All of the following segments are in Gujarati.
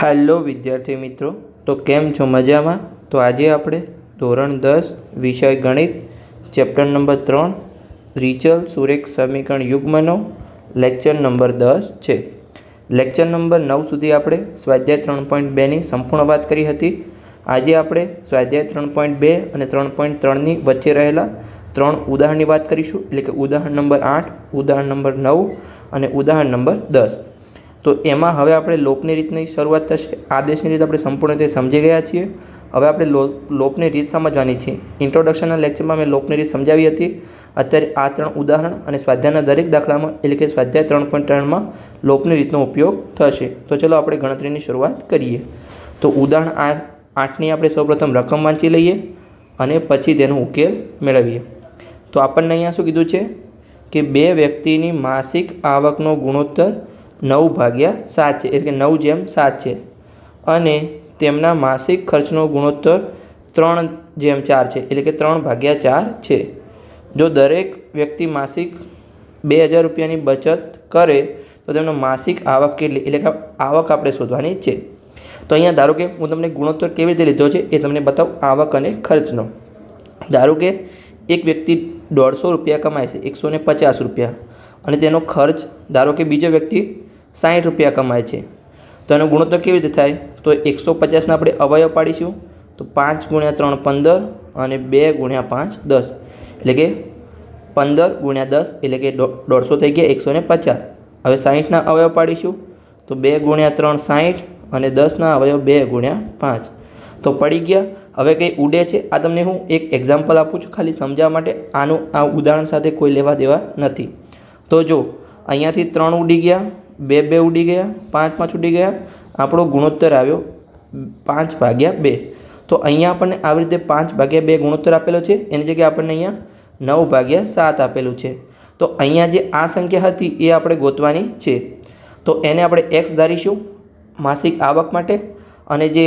હેલો વિદ્યાર્થી મિત્રો, તો કેમ છો? મજામાં? તો આજે આપણે ધોરણ 10 વિષય ગણિત ચેપ્ટર નંબર 3 દ્વિચલ સુરેખ સમીકરણ યુગ્મનો લેક્ચર નંબર 10 છે. લેક્ચર નંબર 9 સુધી આપણે સ્વાધ્યાય 3.2ની સંપૂર્ણ વાત કરી હતી. આજે આપણે સ્વાધ્યાય 3.2 અને 3.3ની વચ્ચે રહેલા 3 ઉદાહરણની વાત કરીશું, એટલે કે ઉદાહરણ નંબર 8, ઉદાહરણ નંબર 9 અને ઉદાહરણ નંબર 10. તો એમાં હવે આપણે લોપની રીતની શરૂઆત થશે. આદેશની રીત આપણે સંપૂર્ણ રીતે સમજી ગયા છીએ. હવે આપણે લોપની રીત સમજવાની છે. ઇન્ટ્રોડક્શનના લેક્ચરમાં મેં લોપની રીત સમજાવી હતી. અત્યારે આ 3 ઉદાહરણ અને સ્વાધ્યાયના દરેક દાખલામાં, એટલે કે સ્વાધ્યાય 3.3માં લોપની રીતનો ઉપયોગ થશે. તો ચલો આપણે ગણતરીની શરૂઆત કરીએ. તો ઉદાહરણ 8ની આપણે સૌપ્રથમ રકમ વાંચી લઈએ અને પછી તેનો ઉકેલ મેળવીએ. તો આપણને અહીંયા શું કીધું છે કે બે વ્યક્તિની માસિક આવકનો ગુણોત્તર 9/7 છે, એટલે કે 9/7 છે, અને તેમના માસિક ખર્ચનો ગુણોત્તર 3/4 છે, એટલે કે 3/4 છે. જો દરેક વ્યક્તિ માસિક 2000 રૂપિયાની બચત કરે તો તેમનો માસિક આવક કેટલી, એટલે કે આવક આપણે શોધવાની છે. તો અહીંયા ધારો કે હું તમને ગુણોત્તર કેવી રીતે લીધો છે એ તમને બતાવું. આવક અને ખર્ચનો ધારો કે એક વ્યક્તિ 150 રૂપિયા કમાય છે, 150 રૂપિયા, અને તેનો ખર્ચ ધારો કે બીજો વ્યક્તિ 60 રૂપિયા કમાય છે. તો એનો ગુણોત્તર કેવી રીતે થાય? તો 150ના આપણે અવયવ પાડીશું. તો 5 × 3 15 અને 2 × 5 10, એટલે કે 15 × 10, એટલે કે 150 થઈ ગયા 150. હવે 60ના અવયવ પાડીશું. તો 2 × 3 60 અને 10ના અવયવ 2 × 5. તો પડી ગયા. હવે કંઈ ઉડે છે? આ તમને હું એક એક્ઝામ્પલ આપું છું ખાલી સમજાવવા માટે. આ ઉદાહરણ સાથે કોઈ લેવા દેવા નથી. તો જો અહીંયાથી 3 ઉડી ગયા, 2 ઉડી ગયા, 5 ઉડી ગયા. આપણો ગુણોત્તર આવ્યો 5/2. તો અહીંયા આપણને આવી રીતે 5/2 ગુણોત્તર આપેલો છે. એની જગ્યાએ આપણને અહીંયા 9/7 આપેલું છે. તો અહીંયા જે આ સંખ્યા હતી એ આપણે ગોતવાની છે. તો એને આપણે x ધારીશું માસિક આવક માટે, અને જે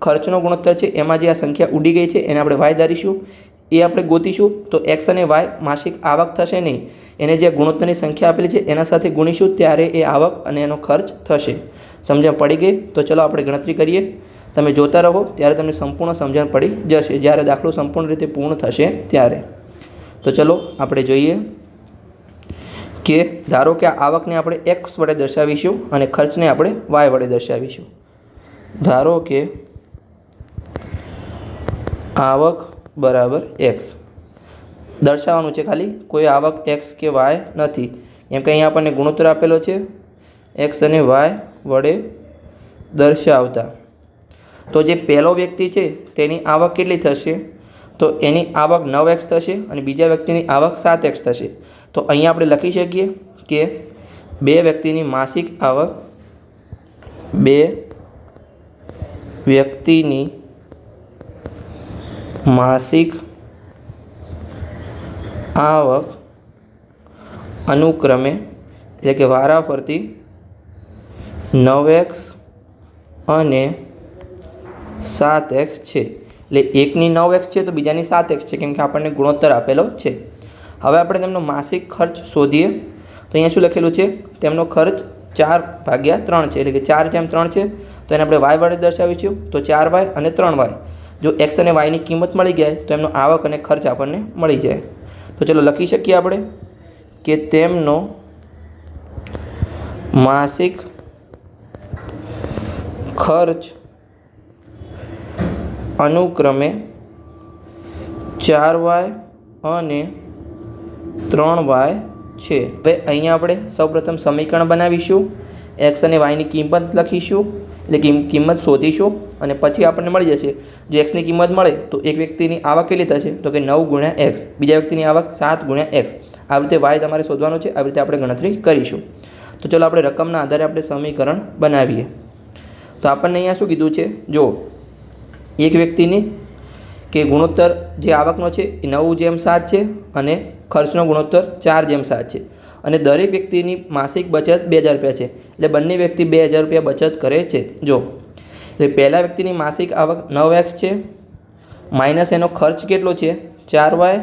ખર્ચનો ગુણોત્તર છે એમાં જે આ સંખ્યા ઉડી ગઈ છે એને આપણે y ધારીશું. એ આપણે ગોતીશું. તો x અને y માસિક આવક થશે નહીં, એને જે ગુણોત્તરની સંખ્યા આપેલી છે એના સાથે ગુણીશું ત્યારે એ આવક અને એનો ખર્ચ થશે. સમજણ પડી ગઈ? તો ચલો આપણે ગણતરી કરીએ. તમે જોતા રહો ત્યારે તમને સંપૂર્ણ સમજણ પડી જશે, જ્યારે દાખલો સંપૂર્ણ રીતે પૂર્ણ થશે ત્યારે. તો ચલો આપણે જોઈએ કે ધારો કે આ આવકને આપણે x વડે દર્શાવીશું અને ખર્ચને આપણે y વડે દર્શાવીશું. ધારો કે આવક બરાબર x દર્શાવવાનું છે, ખાલી કોઈ આવક x કે y નથી, એમ કે અહીંયા આપણને ગુણોત્તર આપેલો છે x અને y વડે દર્શાવતા. તો જે પહેલો વ્યક્તિ છે તેની આવક કેટલી થશે? તો એની આવક 9x થશે અને બીજા વ્યક્તિની આવક 7x થશે. તો અહીંયા આપણે લખી શકીએ કે બે વ્યક્તિની માસિક આવક, બે વ્યક્તિની માસિક આવક અનુક્રમે, એટલે કે વારાફરતી 9x અને 7x છે. એટલે એકની 9x છે તો બીજાની 7x છે, કેમ કે આપણને ગુણોત્તર આપેલો છે. હવે આપણે તેમનો માસિક ખર્ચ શોધીએ. તો અહીંયા શું લખેલું છે? તેમનો ખર્ચ 4/3 છે, એટલે કે 4/3 છે. તો એને આપણે y વડે દર્શાવીશું. તો 4y અને 3y. જો x અને yની કિંમત મળી જાય તો એમનો આવક અને ખર્ચ આપણને મળી જાય. તો ચલો લખી શકીએ આપણે કે તેમનો માસિક ખર્ચ અનુક્રમે 4y અને 3y છે. હવે અહીંયા આપણે સૌપ્રથમ સમીકરણ બનાવીશું, x અને yની કિંમત લખીશું, એટલે કે કિંમત શોધીશું, અને પછી આપણને મળી જશે. જો xની કિંમત મળે તો એક વ્યક્તિની આવક કેટલી થશે? તો કે 9 × x, બીજા વ્યક્તિની આવક 7 × x. આવી રીતે y તમારે શોધવાનું છે. આવી રીતે આપણે ગણતરી કરીશું. તો ચલો આપણે રકમના આધારે આપણે સમીકરણ બનાવીએ. તો આપણને અહીંયા શું કીધું છે? જો એક વ્યક્તિની કે ગુણોત્તર જે આવકનો છે એ 9/7 છે અને ખર્ચનો ગુણોત્તર 4/7 છે, અને દરેક વ્યક્તિની માસિક બચત 2000 રૂપિયા છે. એટલે બંને વ્યક્તિ 2000 રૂપિયા બચત કરે છે. જો એટલે પહેલા વ્યક્તિની માસિક આવક 9x છે, માઇનસ એનો ખર્ચ કેટલો છે? 4y,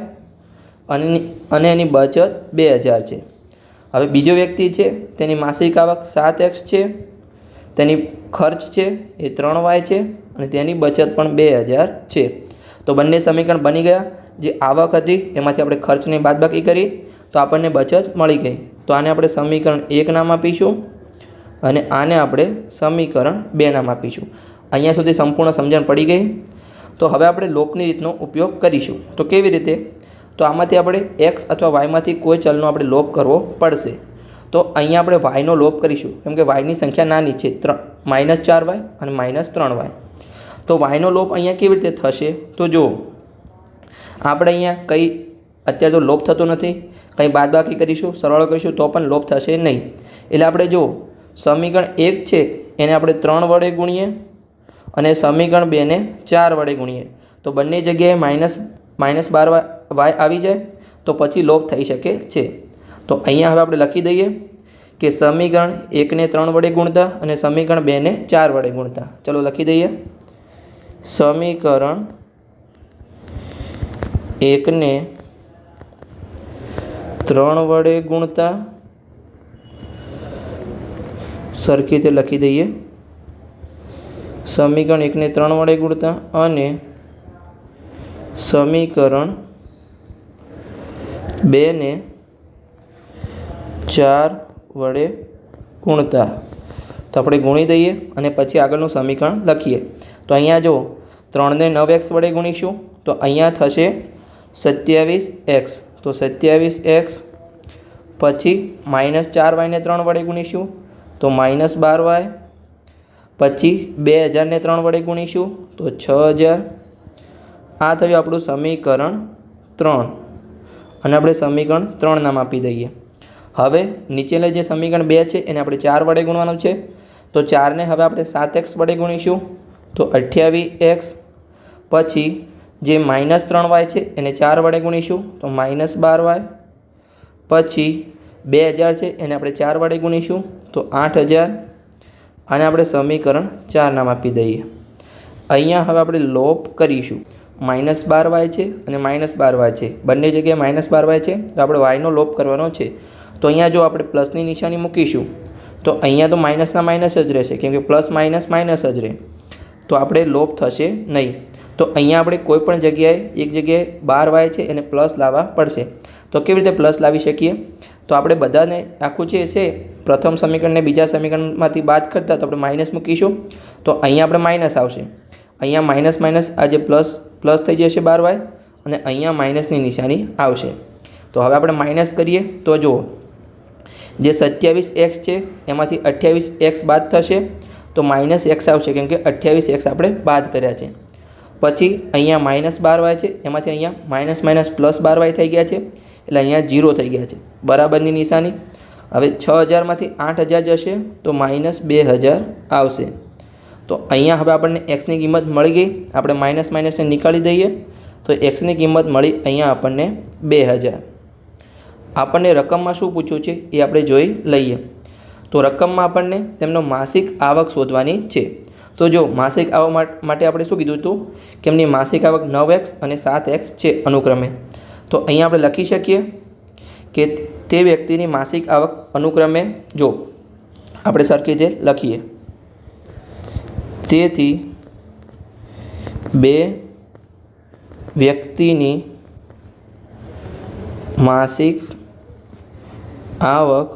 અને એની બચત 2000 છે. હવે બીજો વ્યક્તિ છે તેની માસિક આવક 7x છે, તેની ખર્ચ છે એ 3y છે અને તેની બચત પણ 2000 છે. તો બંને સમીકરણ બની ગયા. જે આવક હતી એમાંથી આપણે ખર્ચની બાદબાકી કરી તો આપણને બચત મળી ગઈ. તો આને આપણે સમીકરણ 1 નામ આપીશું અને આને આપણે સમીકરણ 2 નામ આપીશું. અહીંયા સુધી સંપૂર્ણ સમજણ પડી ગઈ. તો હવે આપણે લોપની રીતનો ઉપયોગ કરીશું. તો કેવી રીતે? તો આમાંથી આપણે x અથવા yમાંથી કોઈ ચલનો આપણે લોપ કરવો પડશે. તો અહીંયા આપણે yનો લોપ કરીશું કેમ કે yની સંખ્યા નાની છે, -4y અને -3y. તો yનો લોપ અહીંયા કેવી રીતે થશે? તો જુઓ, આપણે અહીંયા કંઈ અત્યારે તો લોપ થતો નથી, કંઈ બાદબાકી કરીશું, સરળ કરીશું તો પણ લોપ થશે નહીં. એટલે આપણે જુઓ, સમીકરણ 1 છે એને આપણે 3 વડે ગુણીએ અને સમીકરણ 2ને 4 વડે ગુણીએ તો બંને જગ્યાએ -12y આવી જાય તો પછી લોપ થઈ શકે છે. તો અહીંયા હવે આપણે લખી દઈએ કે સમીકરણ 1ને 3 વડે ગુણતા અને સમીકરણ 2ને 4 વડે ગુણતા. ચલો લખી દઈએ. સમીકરણ 1ને 3 વડે ગુણતા, સરખી રીતે લખી દઈએ. સમીકરણ 1ને 3 વડે ગુણતા અને સમીકરણ 2ને 4 વડે ગુણતા. તો આપણે ગુણી દઈએ અને પછી આગળનું સમીકરણ લખીએ. તો અહીંયા જો 3ને 9x વડે ગુણીશું તો અહીંયા થશે 27x. તો 27x પછી -4yને 3 વડે ગુણીશું તો -12y. પછી 2000ને 3 વડે ગુણીશું તો 6000. આ થયું આપણું સમીકરણ 3 અને આપણે સમીકરણ 3 નામ આપી દઈએ. હવે નીચેના જે સમીકરણ 2 છે એને આપણે 4 વડે ગુણવાનું છે. તો 4ને હવે આપણે 7x વડે ગુણીશું તો 28x. પછી જે -3y છે એને 4 વડે ગુણીશું તો -12y. પછી 2000 છે એને આપણે 4 વડે ગુણીશું તો 8000. આને આપણે સમીકરણ 4 નામ આપી દઈએ. અહીંયા હવે આપણે લોપ કરીશું. -12y છે અને -12y છે, બંને જગ્યાએ -12y છે તો આપણે yનો લોપ કરવાનો છે. તો અહીંયા જો આપણે પ્લસની નિશાની મૂકીશું તો અહીંયા તો માઇનસના માઇનસ જ રહેશે કેમ કે પ્લસ માઇનસ માઇનસ જ રહે, તો આપણે લોપ થશે નહીં. તો અહીંયા આપણે કોઈ પણ જગ્યાએ એક જગ્યાએ 12y છે એને પ્લસ લાવવા પડશે. તો કેવી રીતે પ્લસ લાવી શકીએ? તો આપણે બધાને આખું જે છે પ્રથમ સમીકરણને બીજા સમીકરણમાંથી બાદ કરતાં તો આપણે માઇનસ મૂકીશું તો અહીંયા આપણે માઇનસ આવશે. અહીંયા માઇનસ માઇનસ આ જે પ્લસ થઈ જશે 12y અને અહીંયા માઇનસની નિશાની આવશે. તો હવે આપણે માઇનસ કરીએ તો જુઓ, જે 27x છે એમાંથી 28x બાદ થશે તો -x આવશે કેમ કે 28x આપણે બાદ કર્યા છે. પછી અહીંયા -12y છે એમાંથી અહીંયા માઇનસ માઇનસ પ્લસ 12y થઈ ગયા છે એટલે અહીંયા 0 થઈ ગયા છે, બરાબરની નિશાની. હવે 6000માંથી 8000 જશે તો -2000 આવશે. તો અહીંયા હવે આપણને xની કિંમત મળી ગઈ, આપણે માઇનસ માઇનસને નીકાળી દઈએ તો xની કિંમત મળી અહીંયા આપણને 2000. આપણને રકમમાં શું પૂછ્યું છે એ આપણે જોઈ લઈએ. તો રકમમાં આપણને તેમનો માસિક આવક શોધવાની છે. તો જો માસિક આવક માટે આપણે શું કીધું હતું કે એમની માસિક આવક 9x અને 7x છે અનુક્રમે. તો અહીંયા આપણે લખી શકીએ કે તે વ્યક્તિની માસિક આવક અનુક્રમે, જો આપણે સરખી રીતે લખીએ, તેથી બે વ્યક્તિની માસિક આવક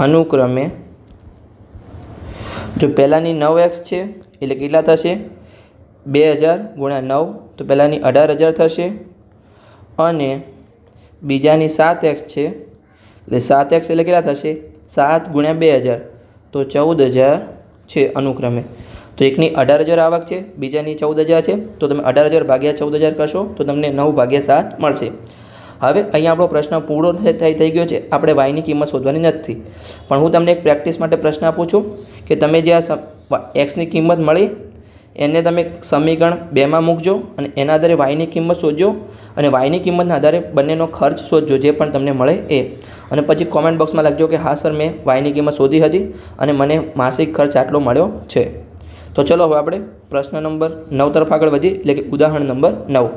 અનુક્રમે, જો પહેલાંની 9x છે એટલે કેટલા થશે 2000 ગુણ્યા 9 તો પહેલાંની 18000 થશે અને બીજાની 7x છે એટલે 7x એટલે કેટલા થશે 7 ગુણ્યા 2000 તો 14000 છે અનુક્રમે. તો એકની 18000 આવક છે, બીજાની 14000 છે, તો તમે 18000 ભાગ્યા 14000 કરશો તો તમને 9/7 મળશે. હવે અહીંયા આપણો પ્રશ્ન પૂરો થઈ ગયો છે. આપણે yની કિંમત શોધવાની નથી, પણ હું તમને એક પ્રેક્ટિસ માટે પ્રશ્ન આપું છું કે તમે જે આ xની કિંમત મળી એને તમે સમીકરણ 2માં મૂકજો અને એના આધારે yની કિંમત શોધજો અને yની કિંમતના આધારે બંનેનો ખર્ચ શોધજો જે પણ તમને મળે એ, અને પછી કોમેન્ટ બોક્સમાં લખજો કે હા સર મેં yની કિંમત શોધી હતી અને મને માસિક ખર્ચ આટલો મળ્યો છે. તો ચલો હવે આપણે પ્રશ્ન નંબર 9 તરફ આગળ વધીએ, એટલે કે ઉદાહરણ નંબર 9.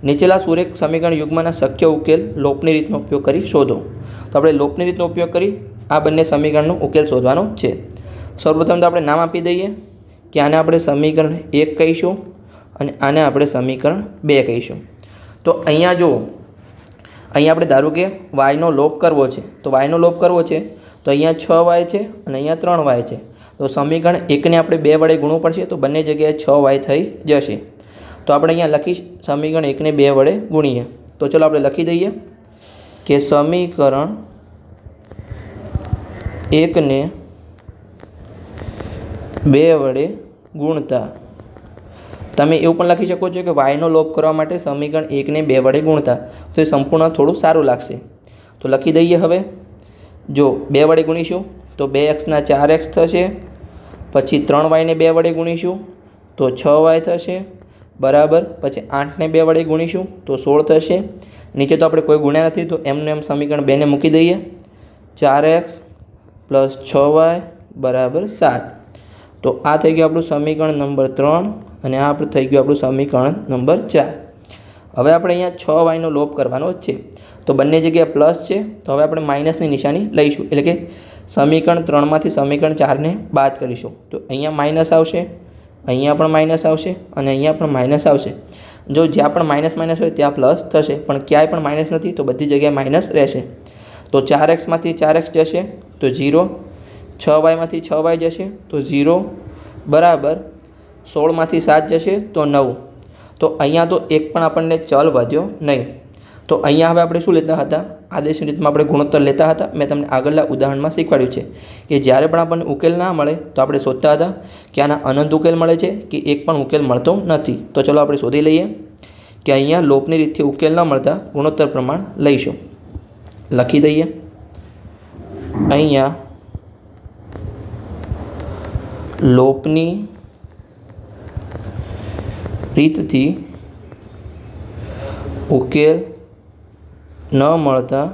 નીચેલા સુરેખ સમીકરણ યુગ્મના શક્ય ઉકેલ લોપની રીતનો ઉપયોગ કરી શોધો. તો આપણે લોપની રીતનો ઉપયોગ કરી આ બંને સમીકરણનો ઉકેલ શોધવાનો છે. સૌપ્રથમ તો આપણે નામ આપી દઈએ કે આને આપણે સમીકરણ 1 કહીશું અને આને આપણે સમીકરણ 2 કહીશું. તો અહીંયા જુઓ, અહીંયા આપણે ધારો કે વાયનો લોપ કરવો છે. તો વાયનો લોપ કરવો છે તો અહીંયા 6y છે અને અહીંયા 3y છે. તો સમીકરણ 1ને આપણે 2 વડે ગુણવું પડશે, તો બંને જગ્યાએ 6y થઈ જશે. તો આપણે અહીંયા લખીશ સમીકરણ 1ને 2 વડે ગુણીએ. તો ચલો આપણે લખી દઈએ કે સમીકરણ 1ને 2 વડે ગુણતા તમે એવું પણ લખી શકો છો કે વાયનો લોપ કરવા માટે સમીકરણ 1ને 2 વડે ગુણતા. તો એ સંપૂર્ણ થોડું સારું લાગશે. તો લખી દઈએ. હવે જો 2 વડે ગુણીશું તો 2x ના 4x થશે. પછી 3y ને 2 વડે ગુણીશું તો 6y થશે બરાબર. પછી 8ને 2 વડે ગુણીશું તો 16 થશે. નીચે તો આપણે કોઈ ગુણ્યા નથી, તો એમને એમ સમીકરણ 2ને મૂકી દઈએ. 4x + 6y બરાબર 7. તો આ થઈ ગયું આપણું સમીકરણ નંબર 3 અને આ આપણે થઈ ગયું આપણું સમીકરણ નંબર 4. હવે આપણે અહીંયા 6yનો લોપ કરવાનો જ છે. તો બંને જગ્યાએ પ્લસ છે, તો હવે આપણે માઇનસની નિશાની લઈશું. એટલે કે સમીકરણ 3માંથી સમીકરણ 4ને બાદ કરીશું. તો અહીંયા માઇનસ આવશે, અહીંયા પણ માઇનસ આવશે અને અહીંયા પણ માઇનસ આવશે. જો જ્યાં પણ માઇનસ હોય ત્યાં પ્લસ થશે, પણ ક્યાંય પણ માઇનસ નથી તો બધી જગ્યાએ માઇનસ રહેશે. તો 4xમાંથી 4x જશે તો 0, 6yમાંથી 6y જશે તો 0 બરાબર. 16માંથી 7 જશે તો 9. તો અહીંયા તો એક પણ આપણને ચલ વધ્યો નહીં. તો અહીંયા હવે આપણે શું લેતા હતા? આદેશની રીતમાં આપણે ગુણોત્તર લેતા હતા. મેં તમને આગળના ઉદાહરણમાં શીખવાડ્યું છે કે જ્યારે પણ આપણને ઉકેલ ના મળે તો આપણે શોધતા હતા કે આના અનંત ઉકેલ મળે છે કે એક પણ ઉકેલ મળતો નથી. તો ચલો આપણે શોધી લઈએ કે અહીંયા લોપની રીતથી ઉકેલ ન મળતા ગુણોત્તર પ્રમાણ લઈશું. લખી દઈએ. અહીંયા લોપની રીતથી ઉકેલ ન મળતા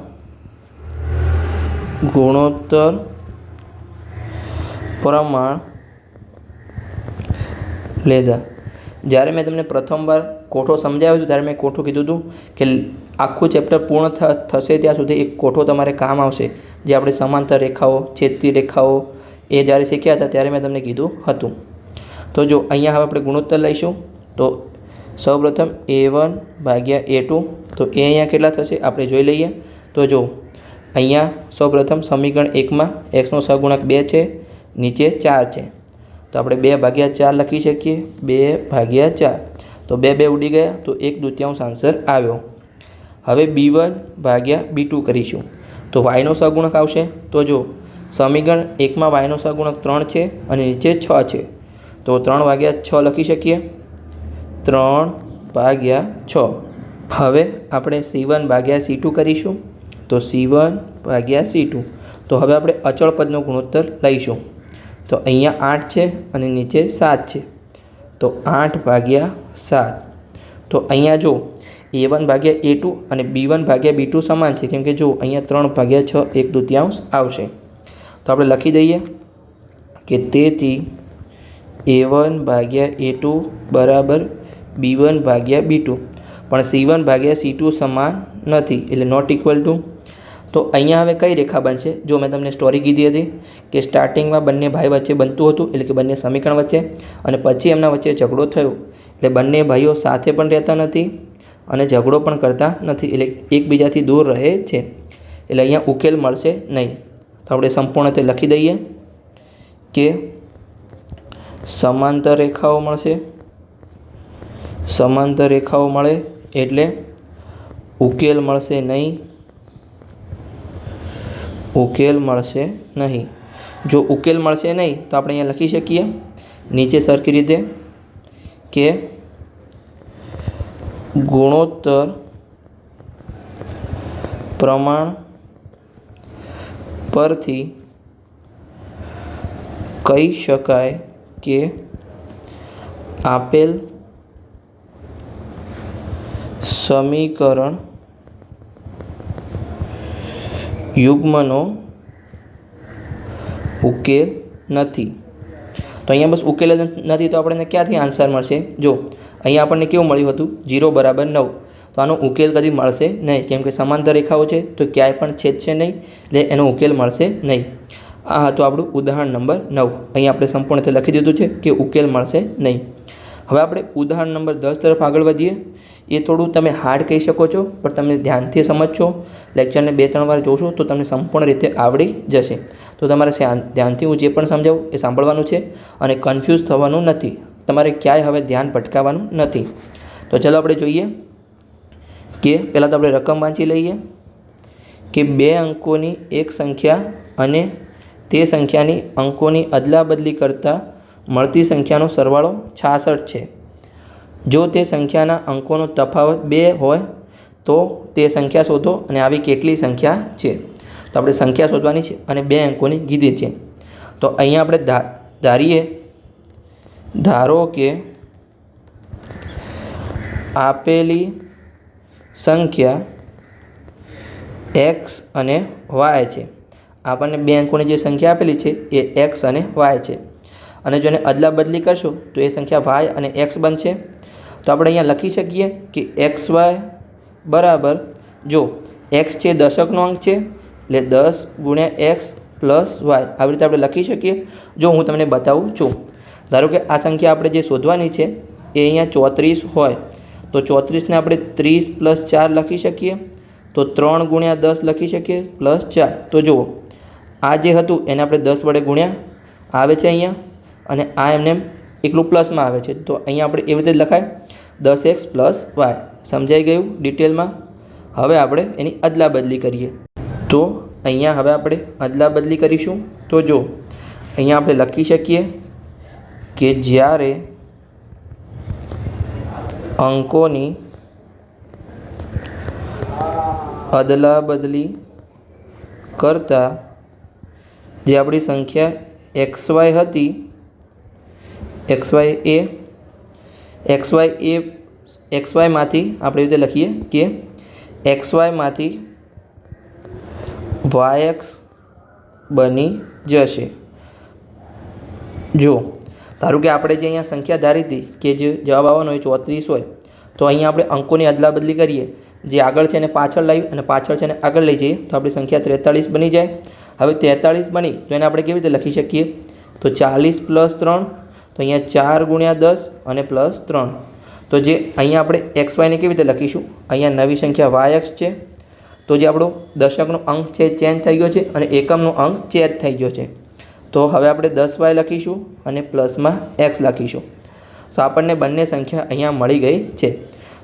ગુણોત્તર પ્રમાણ લેતા. જ્યારે મેં તમને પ્રથમવાર કોઠો સમજાવ્યો હતો ત્યારે મેં કોઠું કીધું હતું કે આખું ચેપ્ટર પૂર્ણ થશે ત્યાં સુધી એક કોઠો તમારે કામ આવશે. જે આપણે સમાંતર રેખાઓ, છેદતી રેખાઓ એ જ્યારે શીખ્યા હતા ત્યારે મેં તમને કીધું હતું. તો જો અહીંયા હવે આપણે ગુણોત્તર લઈશું. તો સૌપ્રથમ a1 ભાગ્યા a2. તો એ અહીંયા કેટલા થશે આપણે જોઈ લઈએ. તો જો અહીંયા સૌપ્રથમ સમીકરણ 1માં xનો સહગુણક 2 છે, નીચે 4 છે. તો આપણે 2 ભાગ્યા 4 લખી શકીએ. 2 ભાગ્યા 4 તો 2 2 ઉડી ગયા તો 1/2 આન્સર આવ્યો. હવે b1 ભાગ્યા b2 કરીશું. તો yનો સહગુણક આવશે. તો જો સમીકરણ 1માં yનો સહગુણક 3 છે અને નીચે 6 છે. તો 3 ભાગ્યા 6 લખી શકીએ. 3 ભાગ્યા 6. હવે આપણે c1 ભાગ્યા c2 કરીશું. તો c1 ભાગ્યા c2. તો હવે આપણે અચળ પદનો ગુણોત્તર લઈશું. તો અહીંયા 8 છે અને નીચે 7 છે. તો 8 ભાગ્યા 7. તો અહીંયા જો a1 ભાગ્યા a2 અને b1 ભાગ્યા b2 સમાન છે, કેમ કે જો અહીંયા 3 ભાગ્યા 6 1/2 આવશે. તો આપણે લખી દઈએ કે તેથી a1 ભાગ્યા a2 બરાબર b1 ભાગ્યા b2. પણ c1 ભાગ્યા c2 સમાન નથી, એટલે નોટ ઇક્વલ ટુ. તો અહીંયા હવે કઈ રેખા બનશે? જો મેં તમને સ્ટોરી કીધી હતી કે સ્ટાર્ટિંગમાં બંને ભાઈ વચ્ચે બનતું હતું, એટલે કે બંને સમીકરણ વચ્ચે, અને પછી એમના વચ્ચે ઝઘડો થયો. એટલે બંને ભાઈઓ સાથે પણ રહેતા નથી અને ઝઘડો પણ કરતા નથી, એટલે એકબીજાથી દૂર રહે છે. એટલે અહીંયા ઉકેલ મળશે નહીં. તો આપણે સંપૂર્ણ રીતે લખી દઈએ કે સમાંતર રેખાઓ મળશે. સમાંતર રેખાઓ મળે એટલે ઉકેલ મળશે નહીં. ઉકેલ મળશે નહીં. જો ઉકેલ મળશે નહીં તો આપણે અહીંયા લખી શકીએ નીચે સરખી રીતે કે ગુણોત્તર પ્રમાણ પરથી કહી શકાય કે આપેલ સમીકરણ યુગ્મનો ઉકેલ નથી. તો અહીંયા બસ ઉકેલ જ નથી, તો આપણને ક્યાંથી આન્સર મળશે? જો અહીંયા આપણને કેવું મળ્યું હતું? 0 બરાબર 9. તો આનો ઉકેલ કદી મળશે નહીં, કેમ કે સમાંતર રેખાઓ છે તો ક્યાંય પણ છેદ છે નહીં, એટલે એનો ઉકેલ મળશે નહીં. આ હતું આપણું ઉદાહરણ નંબર 9. અહીં આપણે સંપૂર્ણ રીતે લખી દીધું છે કે ઉકેલ મળશે નહીં. હવે આપણે ઉદાહરણ નંબર 10 તરફ આગળ વધીએ. એ થોડું તમે હાર્ડ કહી શકો છો, પણ તમે ધ્યાનથી સમજશો, લેક્ચરને 2-3 વાર જોશો તો તમને સંપૂર્ણ રીતે આવડી જશે. તો તમારે ધ્યાનથી હું જે પણ સમજાવું એ સાંભળવાનું છે અને કન્ફ્યુઝ થવાનું નથી. તમારે ક્યાંય હવે ધ્યાન ભટકાવવાનું નથી. તો ચાલો આપણે જોઈએ કે પહેલાં તો આપણે રકમ વાંચી લઈએ કે 2 અંકોની એક સંખ્યા અને તે સંખ્યાની અંકોની અદલાબદલી કરતાં મળતી સંખ્યાનો સરવાળો 66 છે. જો તે સંખ્યાના અંકોનો તફાવત 2 હોય તો તે સંખ્યા શોધો અને આવી કેટલી સંખ્યા છે. તો આપણે સંખ્યા શોધવાની છે અને 2 અંકોની કીધી છે. તો અહીંયા આપણે ધારો કે આપેલી સંખ્યા x અને y છે. આપણને 2 અંકોની જે સંખ્યા આપેલી છે એ x અને y છે. અને જો એને અદલા બદલી કરશો તો એ સંખ્યા y અને x બનશે. તો આપણે અહીંયા લખી શકીએ કે xy બરાબર, જો x છે દશકનો અંક છે એટલે 10 × x + y, આવી રીતે આપણે લખી શકીએ. જો હું તમને બતાવું છું, ધારો કે આ સંખ્યા આપણે જે શોધવાની છે એ અહીંયા 34 હોય તો 34ને આપણે 30 + 4 લખી શકીએ. તો 3 × 10 લખી શકીએ +4. તો જુઓ આ જે હતું એને આપણે 10 વડે ગુણ્યા આવે છે અહીંયા, અને આ એમને એકલું પ્લસમાં આવે છે. તો અહીંયા આપણે એવી રીતે લખાય 10x + y. સમજાઈ ગયું ડિટેલમાં? હવે આપણે એની અદલા બદલી કરીએ. તો અહીંયા હવે આપણે અદલા બદલી કરીશું. તો જો અહીંયા આપણે લખી શકીએ કે જ્યારે અંકોની અદલા બદલી કરતાં જે આપણી સંખ્યા xy હતી, xy માંથી આપણે રીતે લખીએ કે xy માંથી yx બની જશે. જો ધારો કે આપણે જે અહીંયા સંખ્યા ધારી હતી કે જે જવાબ આવવાનો હોય 34 હોય, તો અહીંયા આપણે અંકોની અદલા બદલી કરીએ. જે આગળ છે એને પાછળ લાવી અને પાછળ છે એને આગળ લઈ જઈએ તો આપણી સંખ્યા 43 બની જાય. હવે 43 બની તો એને આપણે કેવી રીતે લખી શકીએ? તો 40 + 3, તો અહીંયા 4 × 10 અને +3. તો જે અહીંયા આપણે xyને કેવી રીતે લખીશું? અહીંયા નવી સંખ્યા yx છે, તો જે આપણો દશકનો અંક છે ચેન્જ થઈ ગયો છે અને એકમનો અંક ચેન્જ થઈ ગયો છે. તો હવે આપણે 10y લખીશું અને પ્લસમાં x લખીશું. તો આપણને બંને સંખ્યા અહીંયા મળી ગઈ છે.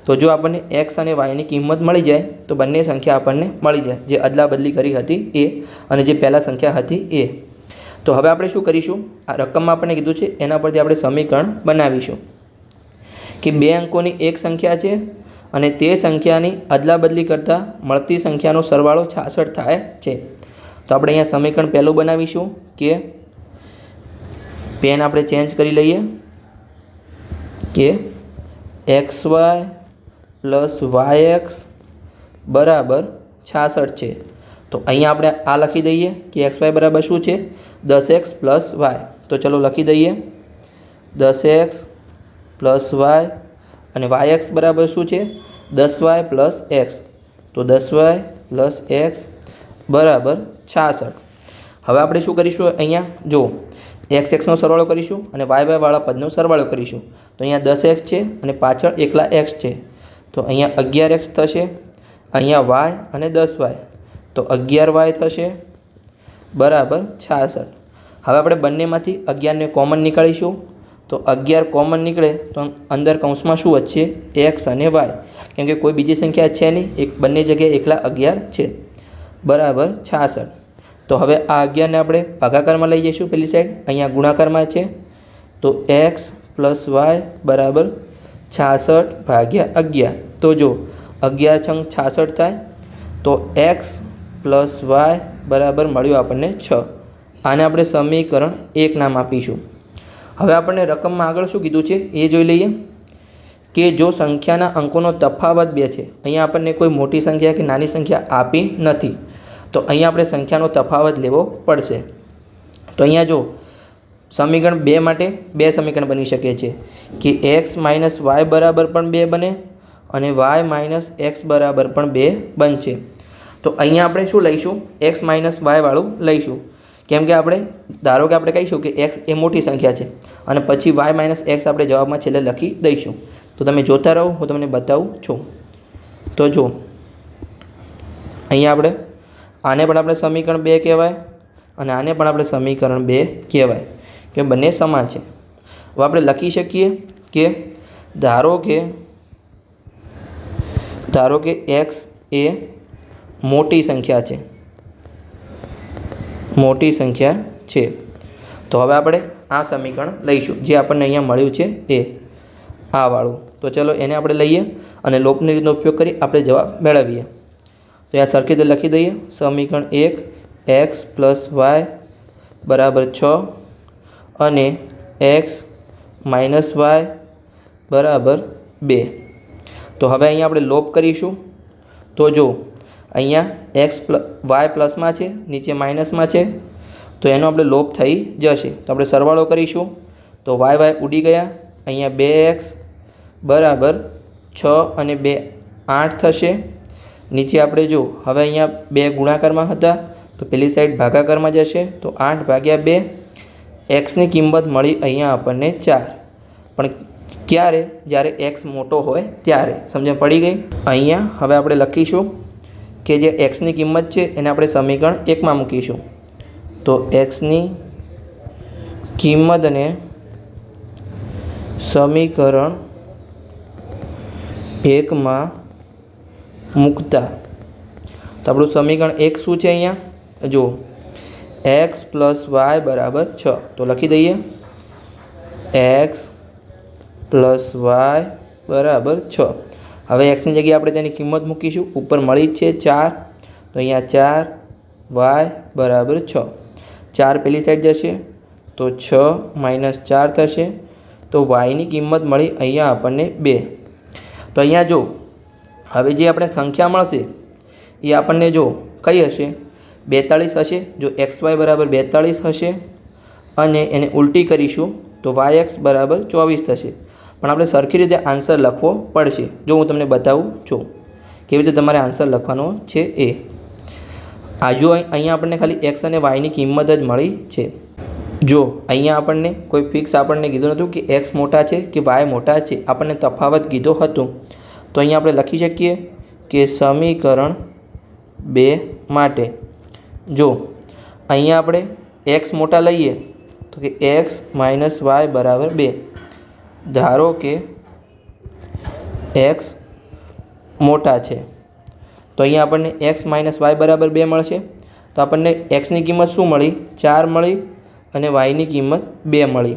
તો જો આપણને x અને yની કિંમત મળી જાય તો બંને સંખ્યા આપણને મળી જાય, જે અદલા બદલી કરી હતી એ અને જે પહેલાં સંખ્યા હતી એ. તો હવે આપણે શું કરીશું? આ રકમમાં આપણને કીધું છે એના પરથી આપણે સમીકરણ બનાવીશું કે 2 અંકોની એક સંખ્યા છે અને તે સંખ્યાની અદલા બદલી કરતાં મળતી સંખ્યાનો સરવાળો 66 થાય છે. તો આપણે અહીંયા સમીકરણ પહેલું બનાવીશું કે પેન આપણે ચેન્જ કરી લઈએ કે xy + yx બરાબર 66 છે. તો અહીંયા આપણે આ લખી દઈએ કે xy બરાબર શું છે? 10x + y. તો ચલો લખી દઈએ 10x + y અને yx બરાબર શું છે? 10y + x. તો 10y + x બરાબર 66. હવે આપણે શું કરીશું? અહીંયા જો xનો સરવાળો કરીશું અને વાળા પદનો સરવાળો કરીશું. તો અહીંયા 10x છે અને પાછળ એકલા x છે, તો અહીંયા 11x થશે. અહીંયા y અને 10y, તો 11y થશે બરાબર 66. હવે આપણે બંનેમાંથી 11ને કોમન નીકાળીશું. તો 11 કોમન નીકળે તો અંદર કૌંસમાં શું વધશે? x અને y, કેમ કે કોઈ બીજી સંખ્યા છે નહીં, બંને જગ્યાએ એકલા 11 છે બરાબર 66. તો હવે આ 11ને આપણે ભાગાકારમાં લઈ જઈશું પેલી સાઈડ, અહીંયા ગુણાકારમાં છે. તો x + y બરાબર 66/11. તો જો 11 છંગ 66 થાય. તો x + y બરાબર મળ્યું આપણને 6. આને આપણે સમીકરણ 1 નામ આપીશું. હવે આપણને રકમમાં આગળ શું કીધું છે એ જોઈ લઈએ કે જો સંખ્યાના અંકોનો તફાવત 2 છે, અહીંયા આપણને કોઈ મોટી સંખ્યા કે નાની સંખ્યા આપી નથી, તો અહીંયા આપણે સંખ્યાનો તફાવત લેવો પડશે. તો અહીંયા જો સમીકરણ 2 માટે 2 સમીકરણ બની શકે છે કે x - y બરાબર પણ 2 બને અને y - x બરાબર પણ 2 બનશે. તો અહીંયા આપણે શું લઈશું? x - y વાળું લઈશું, કેમ કે આપણે ધારો કે આપણે કહીશું કે એક્સ એ મોટી સંખ્યા છે અને પછી વાય માઇનસ એક્સ આપણે જવાબમાં છેલ્લે લખી દઈશું. તો તમે જોતા રહો, હું તમને બતાવું છું. તો જો અહીંયા આને પણ આપણે સમીકરણ 2 કહેવાય અને આને પણ આપણે સમીકરણ 2 કહેવાય કે બંને સમાન છે. હવે આપણે લખી શકીએ કે ધારો કે એક્સ એ મોટી સંખ્યા છે. તો હવે આપણે આ સમીકરણ લઈશું જે આપણને અહીંયા મળ્યું છે એ આ વાળું. તો ચલો એને આપણે લઈએ અને લોપની રીતનો ઉપયોગ કરી આપણે જવાબ મેળવીએ. તો આ સરખી રીતે લખી દઈએ. સમીકરણ 1 એક્સ પ્લસ વાય બરાબર 6 અને એક્સ માઇનસ વાય બરાબર 2. તો હવે અહીંયા આપણે લોપ કરીશું. તો જો અહીંયા એક્સ વાય પ્લસમાં છે, નીચે માઇનસમાં છે, તો એનો આપણે લોપ થઈ જશે. તો આપણે સરવાળો કરીશું. તો વાય ઉડી ગયા. અહીંયા 2x બરાબર 6 અને 2 8 થશે. નીચે આપણે જો હવે અહીંયા 2 ગુણાકારમાં હતા તો પેલી સાઈડ ભાગાકારમાં જશે. તો 8 ભાગ્યા 2. એક્સની કિંમત મળી અહીંયા આપણને 4. પણ ક્યારે? જ્યારે એક્સ મોટો હોય ત્યારે. સમજણ પડી ગઈ? અહીંયા હવે આપણે લખીશું કે જે એક્સની કિંમત છે એને આપણે સમીકરણ 1માં મૂકીશું. તો એક્સની કિંમતને સમીકરણ 1માં મૂકતા તો આપણું સમીકરણ 1 શું છે? અહીંયા જો એક્સ પ્લસ વાય બરાબર 6. તો લખી દઈએ એક્સ પ્લસ વાય બરાબર 6. હવે એક્સની જગ્યાએ આપણે તેની કિંમત મૂકીશું. ઉપર મળી જ છે 4. તો અહીંયા 4 વાય બરાબર 6. 4 પેલી સાઈડ જશે તો 6 માઇનસ 4 થશે. તો વાયની કિંમત મળી અહીંયા આપણને 2. તો અહીંયા જો હવે જે આપણે સંખ્યા મળશે એ આપણને જો કઈ હશે? 42 હશે. જો એક્સ વાય બરાબર 42 હશે અને એને ઉલટી કરીશું તો વાય એક્સ બરાબર 24 થશે. પણ આપણે સરખી રીતે આન્સર લખવો પડશે. જો હું તમને બતાવું છું કેવી રીતે તમારે આન્સર લખવાનો છે એ. જો અહીંયા આપણને ખાલી એક્સ અને વાયની કિંમત જ મળી છે. જો અહીંયા આપણને કોઈ ફિક્સ આપણને કીધું નહોતું કે એક્સ મોટા છે કે વાય મોટા છે, આપણને તફાવત કીધો હતો. તો અહીંયા આપણે લખી શકીએ કે સમીકરણ 2 માટે જો અહીંયા આપણે એક્સ મોટા લઈએ તો કે એક્સ માઇનસ વાય બરાબર 2. ધારો કે એક્સ મોટા છે તો અહીંયા આપણને એક્સ માઇનસ વાય બરાબર 2 મળશે. તો આપણને એક્સની કિંમત શું મળી? 4 મળી અને વાયની કિંમત 2 મળી.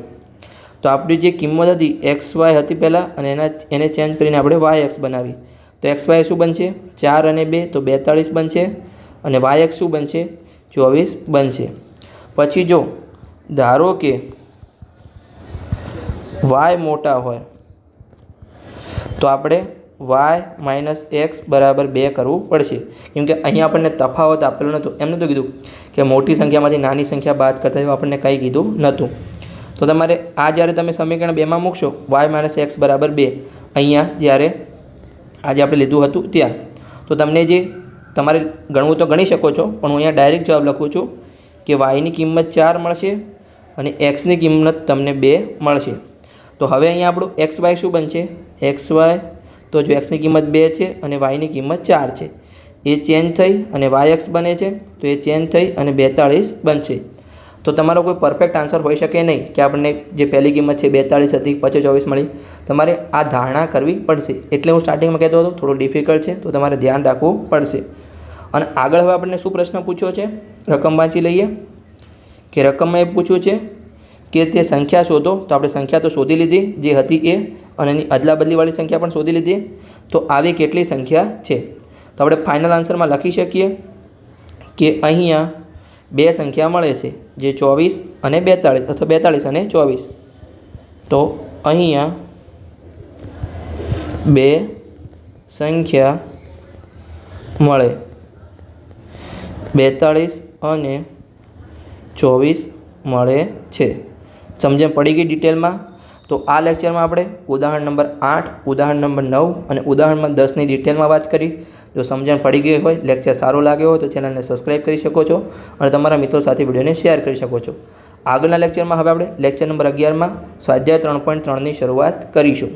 તો આપણી જે કિંમત હતી એક્સ વાય હતી પહેલાં અને એને ચેન્જ કરીને આપણે વાય એક્સ બનાવી. તો એક્સ વાય શું બનશે? 4 અને 2 તો 42 બનશે અને વાય એક્સ શું બનશે? 24 બનશે. પછી જો ધારો કે વાય મોટા હોય તો આપણે વાય માઇનસ એક્સ બરાબર 2 કરવું પડશે. કેમ કે અહીંયા આપણને તફાવત આપેલો નહોતો. એમ નહોતું કીધું કે મોટી સંખ્યામાંથી નાની સંખ્યા બાદ કરતા એવું આપણને કંઈ કીધું નહોતું. તો તમારે આ જ્યારે તમે સમીકરણ 2માં મૂકશો વાય માઇનસ એક્સ બરાબર 2 અહીંયા જ્યારે આજે આપણે લીધું હતું ત્યાં, તો તમને જે તમારે ગણવું તો ગણી શકો છો, પણ હું અહીંયા ડાયરેક્ટ જવાબ લખું છું કે વાયની કિંમત 4 મળશે અને એક્સની કિંમત તમને 2 મળશે. તો હવે અહીંયા આપણું એક્સ વાય શું બનશે? એક્સ વાય તો જો એક્સની કિંમત 2 છે અને વાયની કિંમત 4 છે એ ચેન્જ થઈ અને વાય એક્સ બને છે તો એ ચેન્જ થઈ અને 42 બનશે. તો તમારો કોઈ પરફેક્ટ આન્સર હોઈ શકે નહીં કે આપણને જે પહેલી કિંમત છે 42 હતી પછી 24 મળી. તમારે આ ધારણા કરવી પડશે. એટલે હું સ્ટાર્ટિંગમાં કહેતો હતો થોડું ડિફિકલ્ટ છે તો તમારે ધ્યાન રાખવું પડશે. અને આગળ હવે આપણને શું પ્રશ્ન પૂછ્યો છે? રકમ વાંચી લઈએ કે રકમમાં એ પૂછ્યું છે કે તે સંખ્યા શોધો. તો આપણે સંખ્યા તો શોધી લીધી જે હતી એ, અને એની અદલા બદલીવાળી સંખ્યા પણ શોધી લીધી. તો આવી કેટલી સંખ્યા છે? તો આપણે ફાઇનલ આન્સરમાં લખી શકીએ કે અહીંયા 2 સંખ્યા મળે છે જે 24 અને 42 અથવા 42 અને 24. તો અહીંયા 2 સંખ્યા મળે 42 અને 24 મળે છે. સમજણ પડી ગઈ ડિટેલમાં? તો આ લેક્ચરમાં આપણે ઉદાહરણ નંબર 8, ઉદાહરણ નંબર 9 અને ઉદાહરણ નંબર 10ની ડિટેલમાં વાત કરી. જો સમજણ પડી ગઈ હોય, લેક્ચર સારો લાગ્યો હોય તો ચેનલને સબસ્ક્રાઈબ કરી શકો છો અને તમારા મિત્રો સાથે વિડીયોને શેર કરી શકો છો. આગળના લેક્ચરમાં હવે આપણે લેક્ચર નંબર 11માં સ્વાધ્યાય 3.3ની શરૂઆત કરીશું.